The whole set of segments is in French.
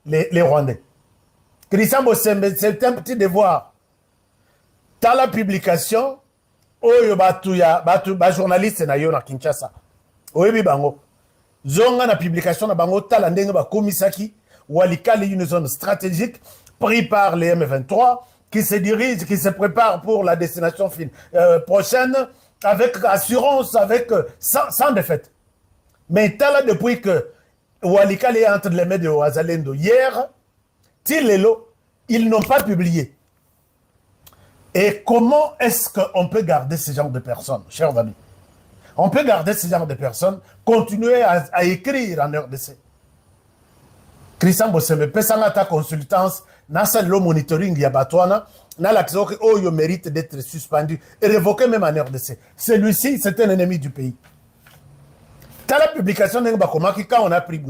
les Rwandais. Christian Bosembe, c'est un petit devoir. Dans la publication, oyo ba journaliste na yo na Kinshasa. Oyebi bango. Zonga na publication na bango tala ndenge ba komisaki Walikale une zone stratégique pris par les M23 qui se dirige, qui se prépare pour la destination prochaine avec assurance, avec sans défaite. Mais tala depuis que Walikale est entre les mains de Wazalendo hier, Tilelo, ils n'ont pas publié. Et comment est-ce qu'on peut garder ce genre de personnes, chers amis? On peut garder ce genre de personnes, continuer à écrire en RDC. Christian Bosembe, pesanga ta consultance, nasa le monitoring yabatwana, na l'action que oh, il mérite d'être suspendu et révoqué même en RDC. Celui-ci, c'est un ennemi du pays. T'as la publication d'un bakomaki quand on a pris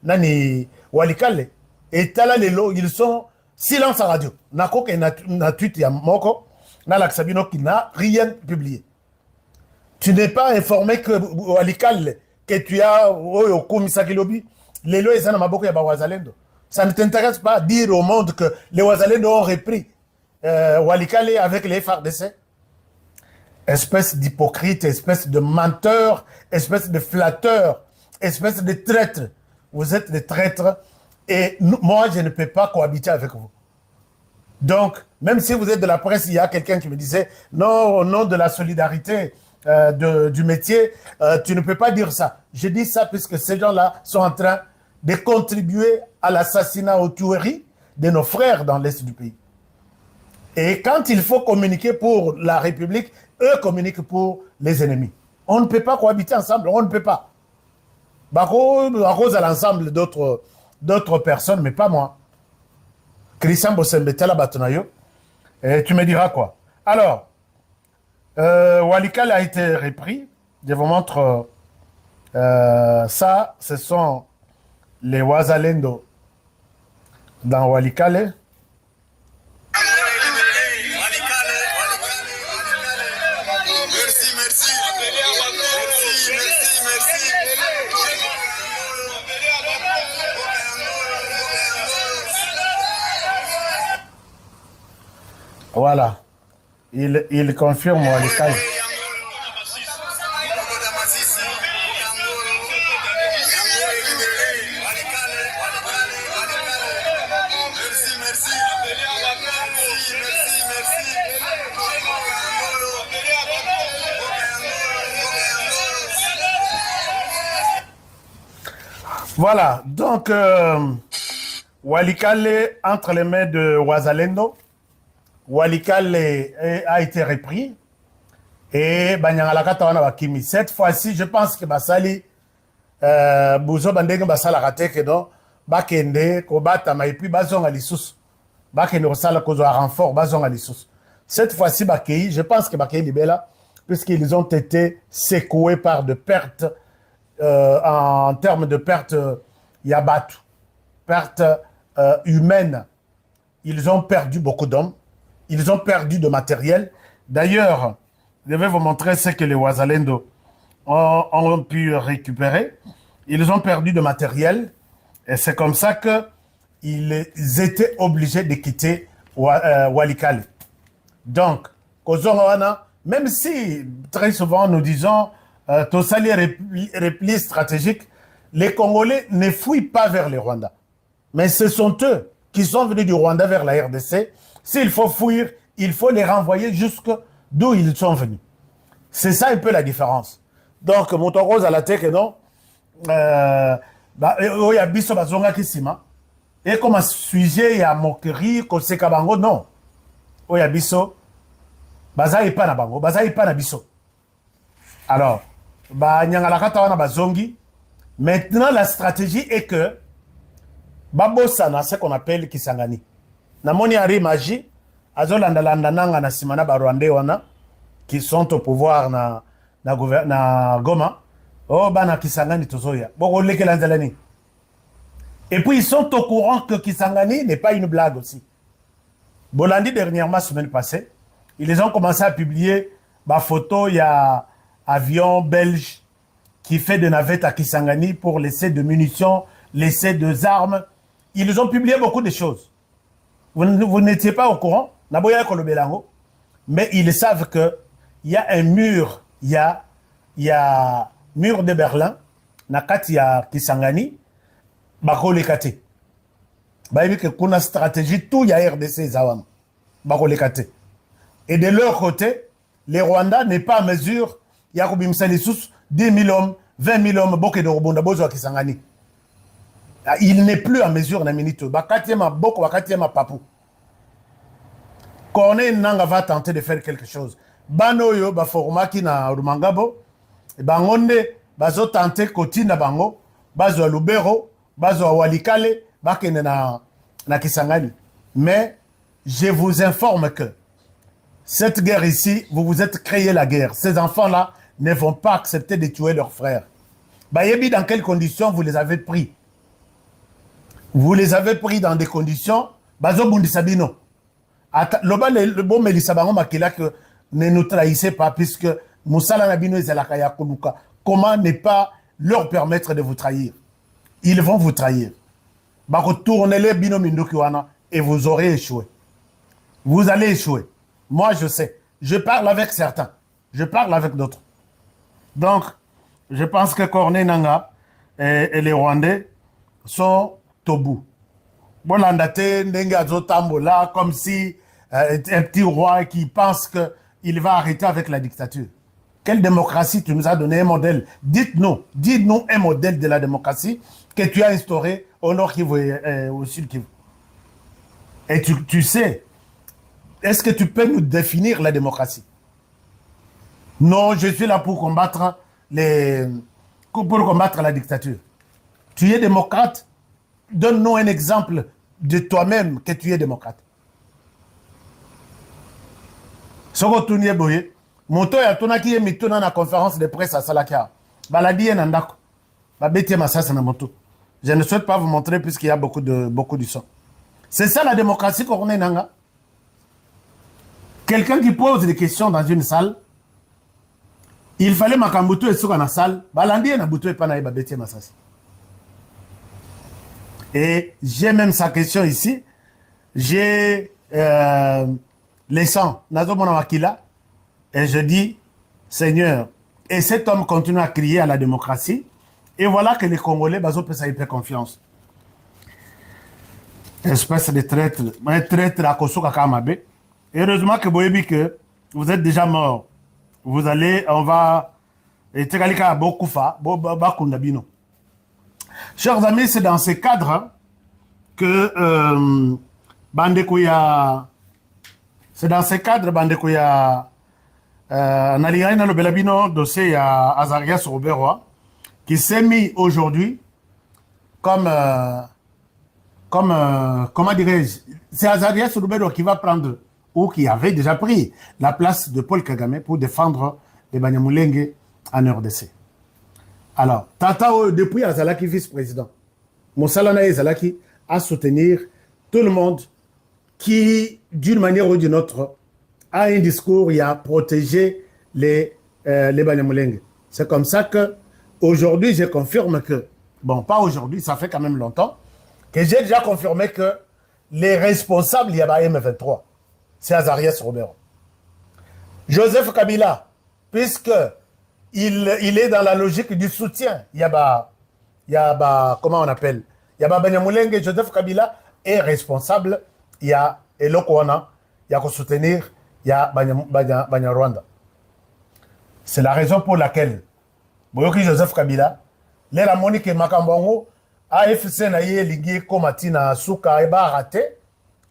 Nani Walikale et t'as là les lots, ils sont silence à radio. Nako que na tweet ya moko, na l'axabino qui n'a rien publié. Tu n'es pas informé que Walikale que tu as au Komisaki Lobby, les lots ils sont maboko ya Wazalendo. Ça ne t'intéresse pas de dire au monde que les Wazalendo ont repris Walikale avec les FARDC. Espèce d'hypocrite, espèce de menteur, espèce de flatteur, espèce de traître. Vous êtes des traîtres et moi, je ne peux pas cohabiter avec vous. Donc, même si vous êtes de la presse, il y a quelqu'un qui me disait « Non, au nom de la solidarité du métier, tu ne peux pas dire ça. » Je dis ça puisque ces gens-là sont en train de contribuer à l'assassinat, aux tueries de nos frères dans l'Est du pays. Et quand il faut communiquer pour la République, eux communiquent pour les ennemis. On ne peut pas cohabiter ensemble, on ne peut pas. Bako à l'ensemble d'autres personnes, mais pas moi. Christian Bosembe Tala Batonayo. Et tu me diras quoi? Alors, Walikale a été repris. Je vous montre ça. Ce sont les Wazalendo dans Walikale. Voilà, il confirme Walikale. Voilà, donc Walikale entre les mains de Wazalendo. Walikale a été repris et Banyangalakata wana bakimi. Cette fois-ci, je pense que Basali Bouzo Bandenge Basala Rateke donc Bakende Kobata et puis Bazonga Lissus. Bakende Rosala Kozo à renfort Bazonga Lissus. Cette fois-ci Bakei, je pense que Bakei Libela puisqu'ils ont été secoués par de pertes en termes de pertes Yabatu, pertes humaines. Ils ont perdu beaucoup d'hommes. Ils ont perdu de matériel. D'ailleurs, je vais vous montrer ce que les Wazalendo ont pu récupérer. Ils ont perdu de matériel. Et c'est comme ça qu'ils étaient obligés de quitter Walikale. Donc, même si très souvent nous disons Tosali repli stratégique, les Congolais ne fuient pas vers le Rwanda. Mais ce sont eux qui sont venus du Rwanda vers la RDC. S'il faut fuir, il faut les renvoyer jusque d'où ils sont venus. C'est ça un peu la différence. Donc, Montorose à la tête, non, il y a biso bazonga kisima. Et comme un sujet, il y a moquerie, kose kabango, non. Il y a biso, baza y pas na bango, baza y pas na biso. Alors, nyangalakata wana bazongi. Maintenant, la stratégie est que, babosana, ce qu'on appelle Kisangani. Namoni Ari Maji, azolanda nanga na simana barwande wana qui sont au pouvoir na Goma. Oh bana Kisangani tozoya. Boko leke lanzalani. Et puis ils sont au courant que Kisangani n'est pas une blague aussi. Bolandi dernièrement semaine passée, ils ont commencé à publier ma photo, il y a avion belge qui fait des navettes à Kisangani pour laisser de munitions laisser des armes. Ils ont publié beaucoup de choses. Vous n'étiez pas au courant, mais ils savent qu'il y a un mur, il y a mur de Berlin, nakati ya Kisangani, bakolekate. Bayebi que kuna stratégie tout ya RDC zawam, bakolekate. Et de leur côté, les Rwandais n'est pas à mesure, il y a 10 000 hommes, 20 000 hommes, beaucoup de Rwanda, bozo Kisangani. Il n'est plus à mesure na minute. Bakatiema boko, bakatiema papou. Corneille Nanga va tenter de faire quelque chose. Banoyo ba formaki na Rumangabo, bangonde bazo tenter kotina bango, bazo Lubero, bazo Walikale, bakene na Kisangani. Mais je vous informe que cette guerre ici, vous vous êtes créé la guerre. Ces enfants-là ne vont pas accepter de tuer leurs frères. Bayebi, dans quelles conditions vous les avez pris? Vous les avez pris dans des conditions, bazo bundisabino. Le bon Mélissabango Makila que ne nous trahissez pas, puisque Moussala Nabino et Zalakaya Koluka, comment ne pas leur permettre de vous trahir? Ils vont vous trahir. Retournez-les Bino Mindokiwana et vous aurez échoué. Vous allez échouer. Moi, je sais. Je parle avec certains. Je parle avec d'autres. Donc, je pense que Corneille Nanga et les Rwandais sont au bout. Bolandate, Nengazo Tambola, comme si un petit roi qui pense qu'il va arrêter avec la dictature. Quelle démocratie tu nous as donné un modèle? Dites-nous un modèle de la démocratie que tu as instauré au Nord Kivu et au Sud Kivu. Et tu sais, est-ce que tu peux nous définir la démocratie? Non, je suis là pour combattre la dictature. Tu es démocrate? Donne-nous un exemple de toi-même que tu es démocrate. Soko Tounié Boye, Moto ya tona qui est mitona na conférence de presse à Salakia. Baladi en andako. Babete masasa na moto. Je ne souhaite pas vous montrer puisqu'il y a beaucoup du son. C'est ça la démocratie qu'on est nanga. Quelqu'un qui pose des questions dans une salle, il fallait makambuto et souka na salle, balandi na buto et pana babete masasa. Et j'ai même sa question ici. J'ai les sangs, Nazo Monawakila, et je dis, Seigneur, et cet homme continue à crier à la démocratie, et voilà que les Congolais, bazo peut ça hyper confiance. Espèce de traître à Kosoka Kamabe. Heureusement que Boyebi, que vous êtes déjà mort. Vous allez, on va, et Tegalika Bokufa, Bakundabino. Chers amis, c'est dans ces cadres que Bandekouya, c'est dans ces cadres Bandekouya, Naliaina le Belabino dossier à Azarias Roberoi, qui s'est mis aujourd'hui comme, comment dirais-je, c'est Azarias Roberoi qui va prendre, ou qui avait déjà pris la place de Paul Kagame pour défendre les Banyamulenge en RDC. Alors, Tata, depuis Azalaki vice-président, Moussalana Azalaki a soutenir tout le monde qui, d'une manière ou d'une autre, a un discours et a protégé les Banyamulenge. C'est comme ça que, aujourd'hui, je confirme que, bon, pas aujourd'hui, ça fait quand même longtemps, que j'ai déjà confirmé que les responsables, il y a M23, c'est Azarias Robert. Joseph Kabila, puisque il est dans la logique du soutien. Comment on appelle? Banyamulenge, Joseph Kabila est responsable. Il y a Elokwana, il y a soutenir, il y a Banyarwanda. C'est la raison pour laquelle Boyoki Joseph Kabila, l'era Monique Makambongo, AFC na ye ligi komatina suka eba raté,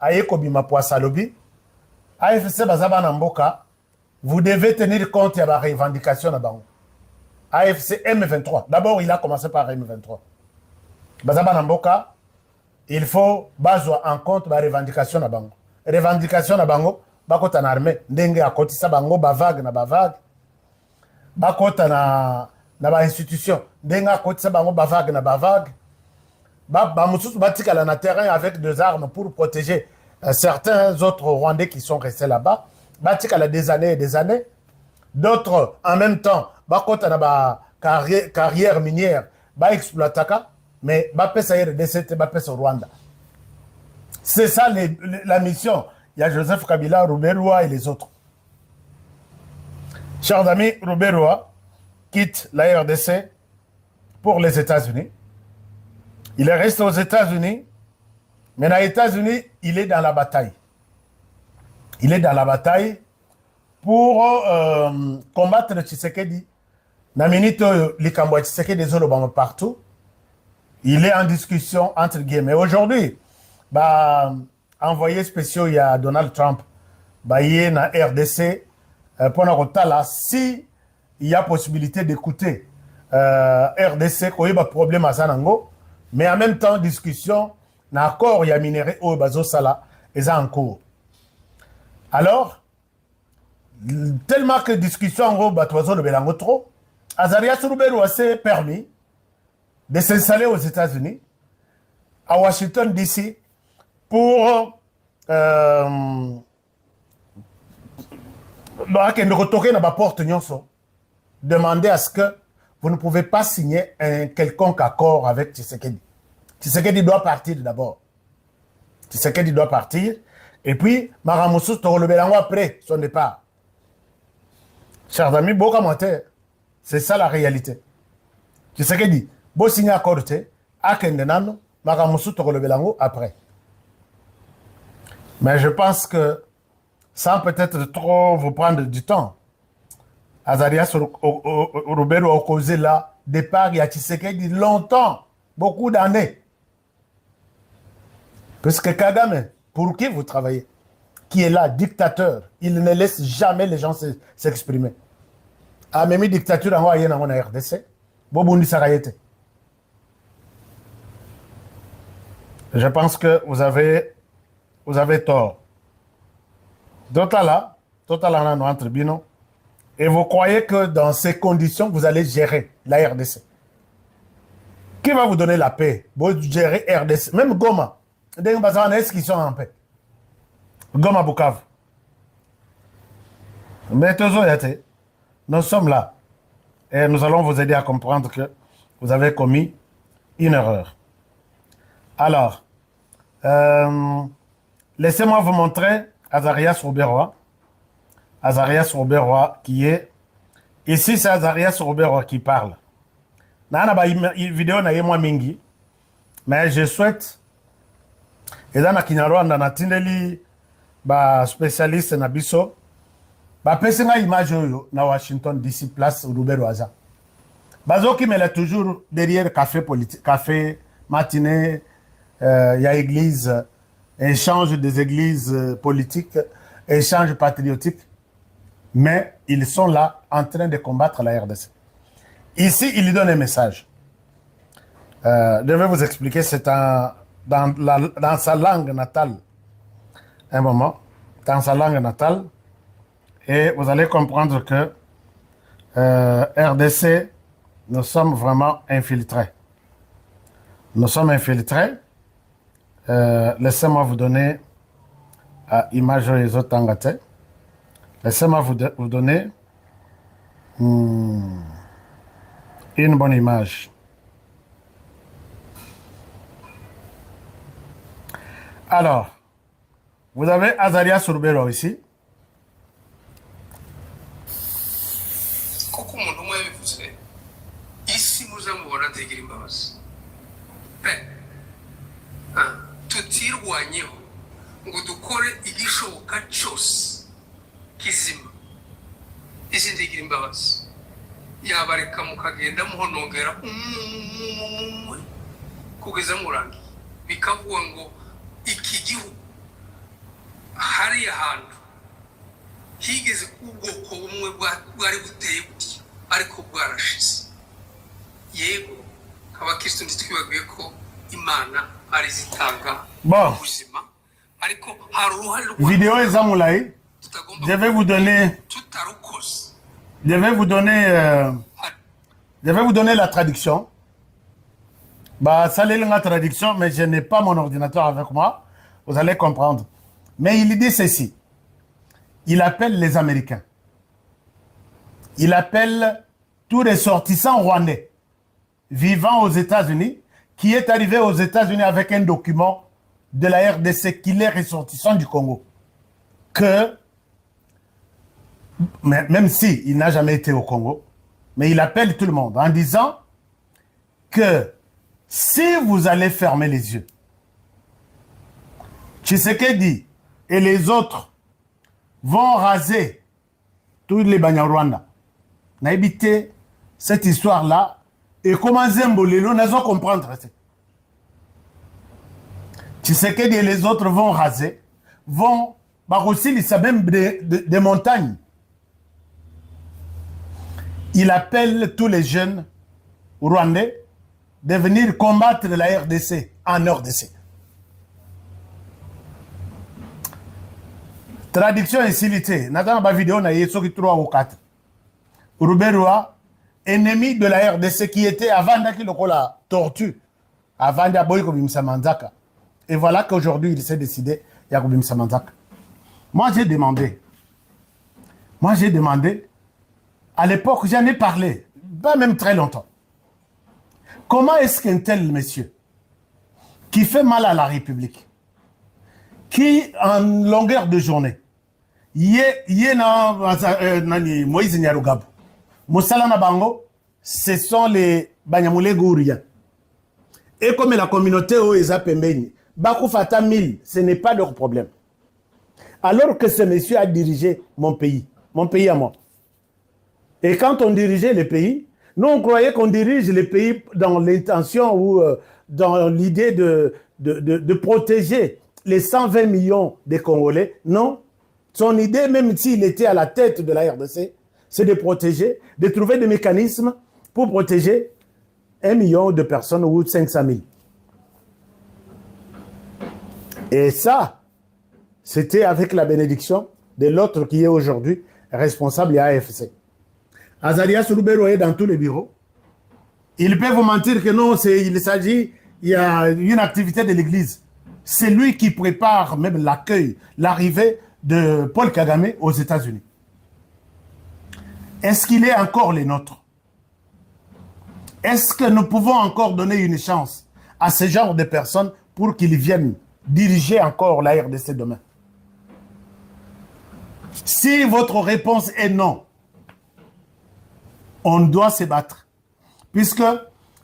aye kobima poisalobi, AFC bazaba na mboka, vous devez tenir compte de la revendication de Bango. AFC M23. D'abord, il a commencé par M23. Bazaba Namboka, il faut baser en compte la revendication de Bango. Revendication de Bango, bakota na armée, ndenge a kotisa Bango bavag na bavag. Bakota na ba institution, ndenge a kotisa Bango bavag na bavag. Ba mususu batika na terrain avec des armes pour protéger certains autres Rwandais qui sont restés là-bas. Batika la des années et des années. D'autres, en même temps, bakota na ba carrière minière, ba exploitaka, mais bapesa RDC te bapesa Rwanda. C'est ça la mission. Il y a Joseph Kabila, Robert Roy et les autres. Chers amis, Robert Roy quitte la RDC pour les États-Unis. Il est resté aux États-Unis, mais dans les États-Unis, il est dans la bataille. Il est dans la bataille pour combattre Tshisekedi. Dans la minute où Tshisekedi est partout, il est en discussion entre guillemets. Aujourd'hui, envoyé spécial, il y a Donald Trump, il est dans RDC, pour si il y a possibilité d'écouter RDC, il y a un problème à Sanango, mais en même temps, discussion, l'accord, il y a minéré au Bazosala, et ça en cours. Alors, tellement que discussion en gros, Batoiso le Bélango trop, Azarias Roubero s'est permis de s'installer aux États-Unis, à Washington DC, pour demander à ce que vous ne pouvez pas signer un quelconque accord avec Tshisekedi. Tshisekedi doit partir d'abord. Tshisekedi doit partir. Et puis, Maramoussou Torolebelango après son départ. Chers amis, beau commentaire. C'est ça la réalité. Tshisekedi, beau signer accord, Akendenano, Maramoussou Torolebelango après. Mais je pense que, sans peut-être trop vous prendre du temps, Azarias Roubero a causé là, départ, il y a Tshisekedi longtemps, beaucoup d'années. Parce que Kagame, pour qui vous travaillez? Qui est là, dictateur, il ne laisse jamais les gens s'exprimer. A même dictature en RDC, Bobundi Sarayete. Je pense que vous avez tort. D'autres là, entre Bino, et vous croyez que dans ces conditions, vous allez gérer la RDC. Qui va vous donner la paix? Vous gérer RDC. Même Goma. Est-ce qu'ils sont en paix? Goma Bukavu. Mais nous sommes là. Et nous allons vous aider à comprendre que vous avez commis une erreur. Alors, laissez-moi vous montrer Azarias Roubero. Azarias Roubero qui est... Ici, c'est Azarias Roubero qui parle. Dans une vidéo, mingi, mais je souhaite... Et dans la Kinyarwanda, na tindeli spécialiste na biso, pesinga image na Washington DC place Roubero Aza. Bazo qui met toujours derrière café politique, café matinée, il y a église, échange des églises politiques, échange patriotique, mais ils sont là en train de combattre la RDC. Ici, il lui donne un message. Je vais vous expliquer, c'est dans sa langue natale. Un moment, dans sa langue natale, et vous allez comprendre que RDC, nous sommes vraiment infiltrés. Nous sommes infiltrés. Laissez-moi vous donner image les autres tangate. Laissez-moi vous donner une bonne image. Alors, vous avez Azarias Roubero ici. Ici, nous avons des grimbas. Tutirwanyeho ngo dukore igishoboka cyose kizima izi ndigira imbabazi yabareka mukagenda muhonongera kugeza murangi bikavuga ngo iki gihugu hari ahantu higeze ubwoko bumwe bwari buteye gutya ariko bwarashize yego abakristo ntitwibagiwe ko imana ari zitanga ubuzima ariko hari uruhare vidéo ezamulayi. Je vais vous donner la traduction. Ça c'est la traduction, mais je n'ai pas mon ordinateur avec moi. Vous allez comprendre. Mais il dit ceci. Il appelle les Américains. Il appelle tous les sortissants rwandais vivant aux États-Unis qui est arrivé aux États-Unis avec un document de la RDC qu'il est ressortissant du Congo, que, même s'il n'a jamais été au Congo, mais il appelle tout le monde en disant que si vous allez fermer les yeux, Tshisekedi et les autres vont raser tous les Banyarwanda. N'a évité cette histoire-là et comment Zembolelo n'a pas comprendre. Tshisekedi et les autres vont raser, vont aussi même des montagnes. Il appelle tous les jeunes rwandais de venir combattre la RDC en RDC. Traduction et silité. Dans la vidéo, on a eu 3 ou 4. Ruberwa, ennemi de la RDC qui était avant la tortue, avant d'Aboy Kobimsa Manzaka. Et voilà qu'aujourd'hui, il s'est décidé à Kobimsa Manzaka. Moi, j'ai demandé, à l'époque, j'en ai parlé, pas même très longtemps. Comment est-ce qu'un tel monsieur, qui fait mal à la République, qui, en longueur de journée, Moïse Nyarugabo, Moussala Nabango, ce sont les Banyamule Gouriens. Et comme la communauté Oeza Pembeni, Bakou Fata 1000, ce n'est pas leur problème. Alors que ce monsieur a dirigé mon pays à moi. Et quand on dirigeait le pays, nous on croyait qu'on dirige le pays dans l'intention ou dans l'idée de protéger les 120 millions de Congolais. Non. Son idée, même s'il était à la tête de la RDC, c'est de protéger, de trouver des mécanismes pour protéger 1 million de personnes ou 500 000. Et ça, c'était avec la bénédiction de l'autre qui est aujourd'hui responsable de l'AFC. Azarias Rubero est dans tous les bureaux. Il peut vous mentir que non, il y a une activité de l'église. C'est lui qui prépare même l'accueil, l'arrivée de Paul Kagame aux États-Unis. Est-ce qu'il est encore les nôtres? Est-ce que nous pouvons encore donner une chance à ce genre de personnes pour qu'ils viennent diriger encore la RDC demain? Si votre réponse est non, on doit se battre. Puisque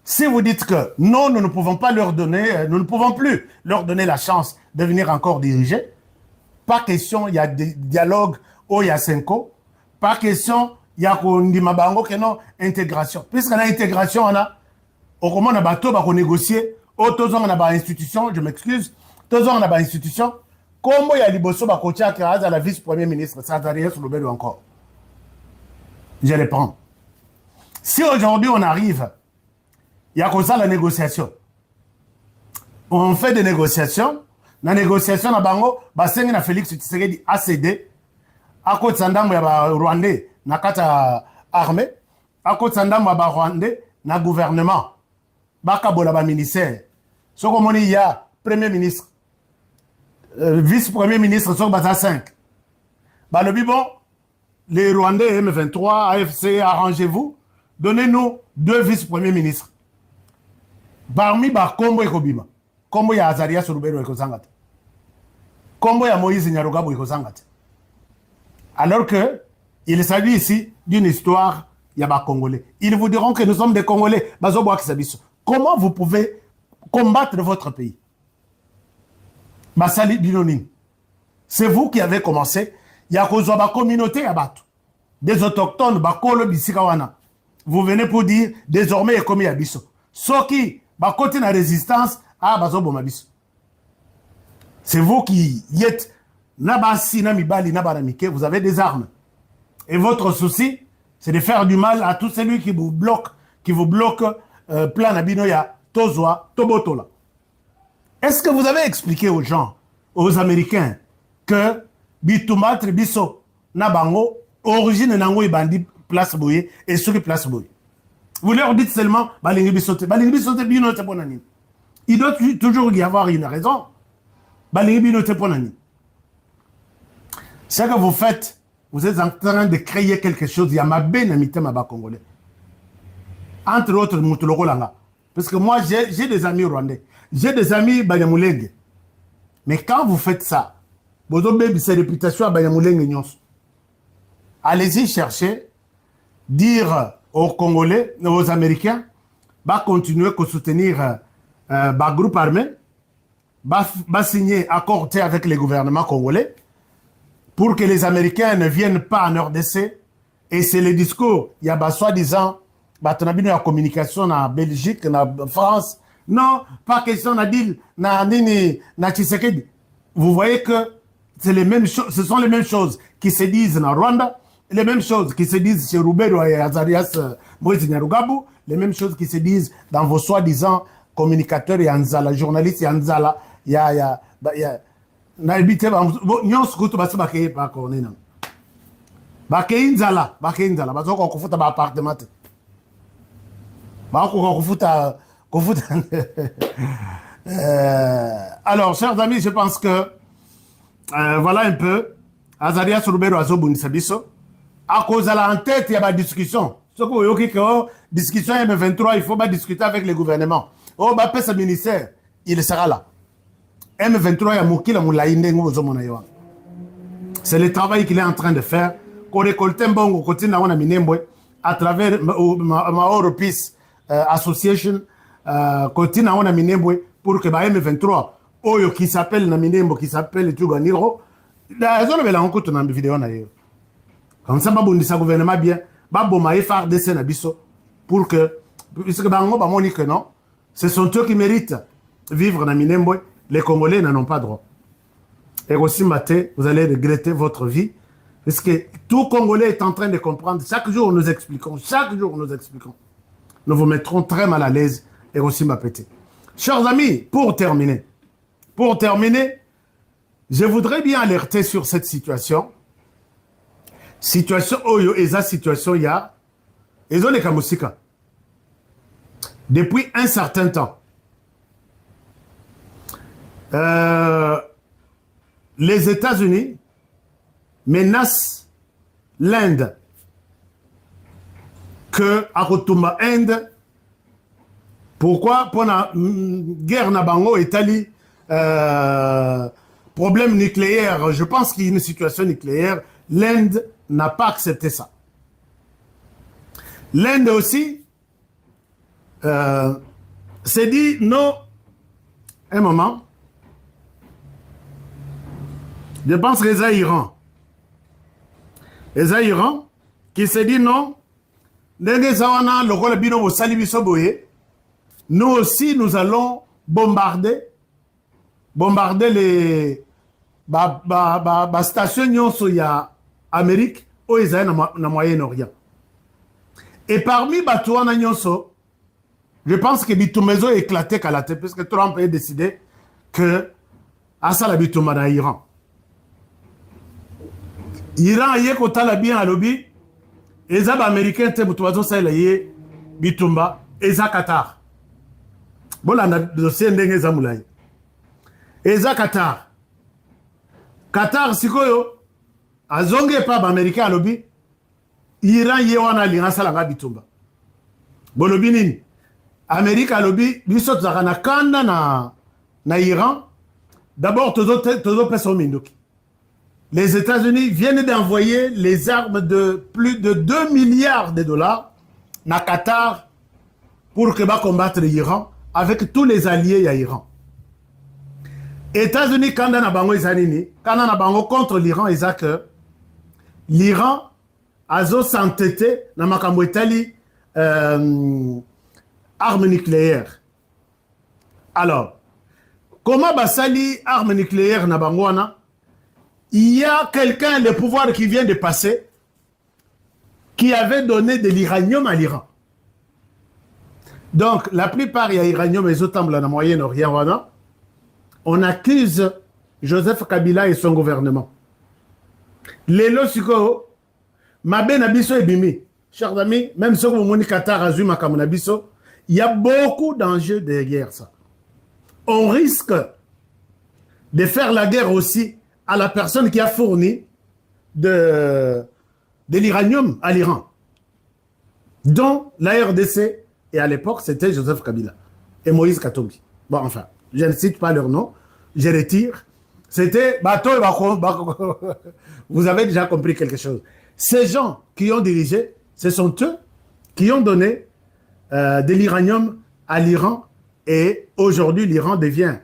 si vous dites que non, nous ne pouvons pas leur donner, nous ne pouvons plus leur donner la chance de venir encore diriger, pas question, il y a des dialogues au Yasenko, pas question, il y a Mabango que non, intégration. Puisqu'on a intégration, on a, au moment on a bateau, on négocier, au tous on a une institution, je m'excuse, tous on a une institution, comme il y a Liboso Bakotia qui a la vice-premier ministre, ça n'a sur le bel encore. Je les prends. Si aujourd'hui on arrive, il y a comme ça la négociation. On fait des négociations. La négociation na bango, basengi na Félix Tshisekedi a cédé. A côté sandambo ya Rwandais na kata armée, a côté sandambo ya Rwandais na gouvernement. Baka bola ba ministère. Soko moni ya premier ministre, vice-premier ministre soko baza 5. Ba le bon, les Rwandais M23, AFC, arrangez-vous. Donnez-nous 2 vice-premiers ministres. Parmi ba Kombo et Kobima. Kombo ya Azarias Rubero et Kozangate. Kombo ya Moïse Nyarugabo et Kozangate. Alors que, il s'agit ici d'une histoire yaba Congolais. Ils vous diront que nous sommes des Congolais. Comment vous pouvez combattre votre pays? Basali Binonin. C'est vous qui avez commencé. Il y a une communauté à battre. Des autochtones, Bakolo Bisikawana. Vous venez pour dire, désormais, il y a comme Yabiso. Ce qui, côté de la résistance, c'est vous qui êtes, vous avez des armes. Et votre souci, c'est de faire du mal à tout celui qui vous bloque plan Abinoya, Tozoa, Tobotola. Est-ce que vous avez expliqué aux gens, aux Américains, que Bitumba Tribiso, Nabango, origine Nango Bandi, place Boye et sur place Boye. Vous leur dites seulement Balingi Bisote. Balingi Bisote Binote Ponani. Il doit toujours y avoir une raison. Balingi Binote Ponani. Ce que vous faites, vous êtes en train de créer quelque chose. Il y a ma bénémité ma Congolais. Entre autres, Moutoloko Langa. Parce que moi, j'ai des amis rwandais. J'ai des amis Banyamulenge. Mais quand vous faites ça, vous avez cette réputation à Banyamulenge Nyons. Allez-y chercher, dire aux Congolais, aux Américains, va continuer à soutenir le groupe armé, va signer accord avec les gouvernements congolais pour que les Américains ne viennent pas en RDC. Et c'est le discours. Il y a soi-disant, la communication en Belgique, en France. Non, pas question de deal, na Tshisekedi. Vous voyez que c'est les mêmes choses, ce sont les mêmes choses qui se disent en Rwanda, les mêmes choses qui se disent chez Roubero et Azarias Moïse Nyarugabu, les mêmes choses qui se disent dans vos soi-disant communicateurs et Anzala, journalistes et Anzala. Il y a n'habitez pas, nous scouts basi bakeye pas connaître. Bakeye Nzala, bazo ko kufuta ba appartement. Ba ko kufuta. Alors, chers amis, je pense que voilà un peu. Azarias Roubero Azobunisa biso. À cause de la en tête, il y a la discussion. Ce que vous voyez que discussion M23, il faut pas discuter avec le gouvernement. Oh, bah, ce ministère, il sera là. M23, il y a c'est le travail qu'il est en train de faire. Qu'on récolte un bon côté à travers Maoro Peace Association, côté pour que M23, Oyo qui s'appelle Naminembo, qui s'appelle Tuganiro, la zone de la rencontre dans la vidéo. Comme ça, le gouvernement bien, FARDC na biso pour que, puisque bango ba moni que non, ce sont eux qui méritent vivre dans Minembwe, les Congolais n'en ont pas droit. Et aussi matin, vous allez regretter votre vie, parce que tout Congolais est en train de comprendre. Chaque jour, nous expliquons. Nous vous mettrons très mal à l'aise et aussi m'appéter. Chers amis, pour terminer, je voudrais bien alerter sur cette situation. Situation oyo eza situation ya ezone kamusika depuis un certain temps les États-Unis menacent l'Inde que akotumba Inde pourquoi pour la guerre na bango Italie problème nucléaire je pense qu'il y a une situation nucléaire l'Inde n'a pas accepté ça. L'Inde aussi s'est dit non. Un moment. Je pense que les Iran. Les Iran qui s'est dit non. Nous aussi, nous allons bombarder les stations soya Amérique ou Israël dans le Moyen-Orient. Et parmi Batouana Nyonso, je pense que Bitumezo a éclaté qu'à la tête, parce que Trump a décidé que Assa la Bitouma dans l'Iran. Iran a yé kota la bien à lobby, et les Américains te Bitumezo sa la yé Bitumba, et za Qatar. Bon, là, on a dossier ndenge zamoulaye. Et za Qatar. Qatar, si quoi azonge pa Américain lobby Iran yewana linga salanga bitumba bolobi nini Amérique lobby biso tsaka kanda na Iran d'abord tozo peso mindoki les États-Unis viennent d'envoyer les armes de plus de 2 milliards de dollars na Qatar pour que va combattre l'Iran avec tous les alliés à Iran. États-Unis kanda na bango izanini kanda na bango contre l'Iran que l'Iran a s'entêté dans makambo etali armes nucléaires. Alors, comment basali armes nucléaires na bangwana? Il y a quelqu'un, le pouvoir qui vient de passer, qui avait donné de l'uranium à l'Iran. Donc, la plupart, il y a l'uranium et autres dans le Moyen-Orient. On accuse Joseph Kabila et son gouvernement. Lelo siko mabe na biso ebimi. Chers amis, même si vous moni Qatar azuma comme na biso, il y a beaucoup d'enjeux derrière ça. On risque de faire la guerre aussi à la personne qui a fourni de l'uranium à l'Iran, dont la RDC Et à l'époque, c'était Joseph Kabila et Moïse Katumbi. Bon, enfin, je ne cite pas leur nom, je retire. C'était bateau et vous avez déjà compris quelque chose. Ces gens qui ont dirigé, ce sont eux qui ont donné de l'uranium à l'Iran et aujourd'hui l'Iran devient,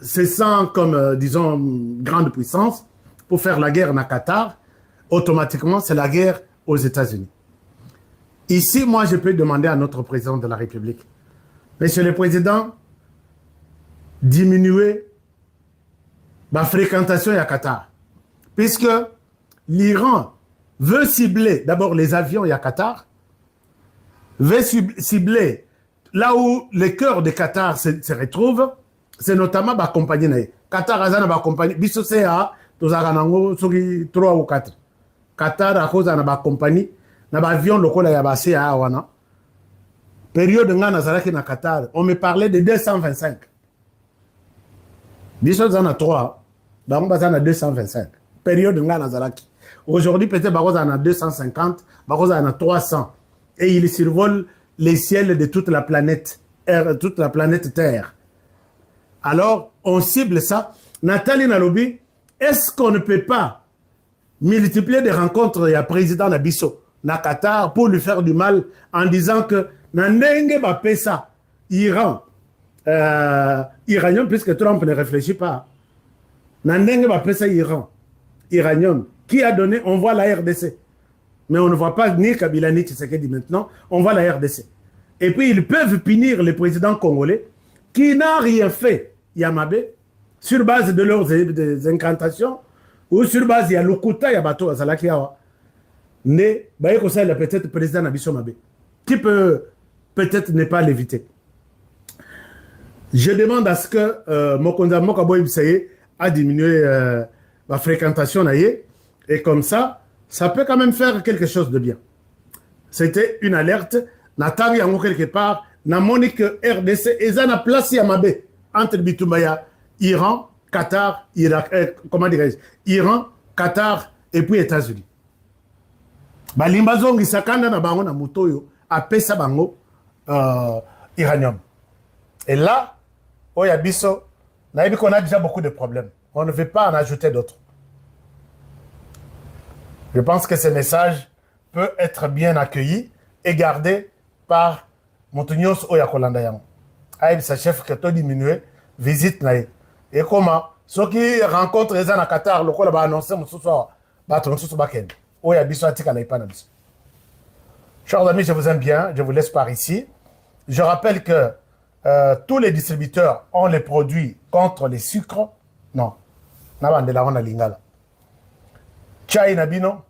se sent comme, disons, grande puissance pour faire la guerre à Qatar. Automatiquement, c'est la guerre aux États-Unis. Ici, moi, je peux demander à notre président de la République, Monsieur le Président, diminuer ma fréquentation à Qatar. Puisque l'Iran veut cibler d'abord les avions à Qatar, veut cibler là où le cœur de Qatar se retrouve, c'est notamment ma compagnie. Qatar a ma compagnie, Bissosea, tous les 3 ou 4. Qatar a cause de ma compagnie, na avion local ya basé à Awana. Période nga nazaraki na Qatar, on me parlait de 225. Biso zana 3, donc bazana 225. Période nga nazaraki. Aujourd'hui peut-être baroza na 250, baroza na 300 et il survole les ciels de toute la planète Terre. Alors, on cible ça. Nathalie Nalobi, est-ce qu'on ne peut pas multiplier des rencontres à président Nabiso na Qatar pour lui faire du mal en disant que Nandenge va payer ça, Iran, Iranium, puisque Trump ne réfléchit pas. Nandenge va payer ça, Iranium. Qui a donné? On voit la RDC. Mais on ne voit pas ni Kabila ni Tshisekedi maintenant, on voit la RDC. Et puis ils peuvent punir le président congolais qui n'a rien fait, Yamabe, sur base de leurs incantations, ou sur base de Lukuta Yabato Azalakiawa. Mais, peut-être président Nabiso Mabe, qui peut peut-être ne pas l'éviter. Je demande à ce que Mokonza Mokabo Ibsaye a diminué ma fréquentation, et comme ça peut quand même faire quelque chose de bien. C'était une alerte. Nathalie en quelque part, na Monique RDC, et ça na place Yamabe entre Bitumbaya, Iran, Qatar, Irak, comment dirais-je, Iran, Qatar et puis États-Unis. Balimbazongi sakanda na bango na mutoyo apesa bango iranium. Et là, au Yabiso, on a déjà beaucoup de problèmes. On ne veut pas en ajouter d'autres. Je pense que ce message peut être bien accueilli et gardé par Montunios Oyakolandayam. Aïe, sa chef que tu diminué, visite naïe. Et comment ceux qui rencontrent les gens à Qatar, le col va annoncer mon soir, battre sous baken. Oyabiso atika naïpanabis. Chers amis, je vous aime bien, je vous laisse par ici. Je rappelle que tous les distributeurs ont les produits contre les sucres. Non. Nabandela on a lingala. Chai Nabino,